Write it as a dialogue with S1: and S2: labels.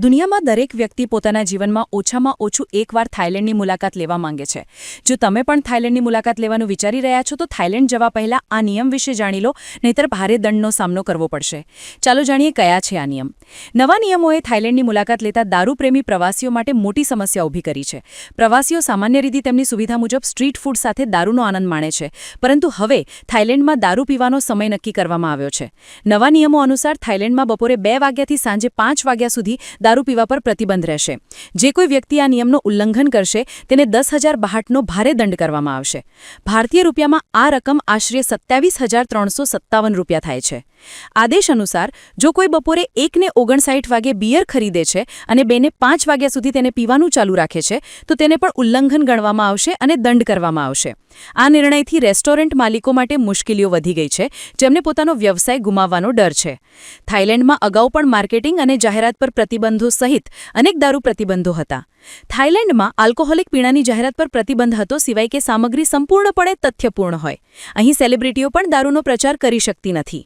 S1: દુનિયામાં દરેક વ્યક્તિ પોતાના જીવનમાં ઓછામાં ઓછું એકવાર થાઇલેન્ડની મુલાકાત લેવા માંગે છે. જો તમે પણ થાઇલેન્ડની મુલાકાત લેવાનું વિચારી રહ્યા છો તો થાઇલેન્ડ જવા પહેલાં આ નિયમ વિશે જાણી લો, નહીંતર ભારે દંડનો સામનો કરવો પડશે. ચાલો જાણીએ કયા છે આ નિયમ. નવા નિયમોએ થાઇલેન્ડની મુલાકાત લેતા દારૂપ્રેમી પ્રવાસીઓ માટે મોટી સમસ્યા ઊભી કરી છે. પ્રવાસીઓ સામાન્ય રીતે તેમની સુવિધા મુજબ સ્ટ્રીટ ફૂડ સાથે દારૂનો આનંદ માણે છે, પરંતુ હવે થાઇલેન્ડમાં દારૂ પીવાનો સમય નક્કી કરવામાં આવ્યો છે. નવા નિયમો અનુસાર થાઇલેન્ડમાં બપોરે 2 વાગ્યાથી સાંજે 5 વાગ્યા સુધી દારૂ પીવા પર પ્રતિબંધ રહેશે. જે કોઈ વ્યક્તિ આ નિયમનું ઉલ્લંઘન કરશે તેને 10,000 બાહટનો ભારે દંડ કરવામાં આવશે. ભારતીય રૂપિયામાં આ રકમ આશરે 27,357 રૂપિયા થાય છે. આદેશ અનુસાર જો કોઈ બપોરે 1:59 વાગે બિયર ખરીદે છે અને 2:05 વાગ્યા સુધી તેને પીવાનું ચાલુ રાખે છે તો તેને પણ ઉલ્લંઘન ગણવામાં આવશે અને દંડ કરવામાં આવશે. આ નિર્ણયથી રેસ્ટોરન્ટ માલિકો માટે મુશ્કેલીઓ વધી ગઈ છે, જેમને પોતાનો વ્યવસાય ગુમાવવાનો ડર છે. થાઇલેન્ડમાં અગાઉ પણ માર્કેટિંગ અને જાહેરાત પર પ્રતિબંધો સહિત અનેક દારૂ પ્રતિબંધો હતા. થાઇલેન્ડમાં આલ્કોહોલિક પીણાની જાહેરાત પર પ્રતિબંધ હતો, સિવાય કે સામગ્રી સંપૂર્ણપણે તથ્યપૂર્ણ હોય. અહીં સેલિબ્રિટીઓ પણ દારૂનો પ્રચાર કરી શકતી નથી.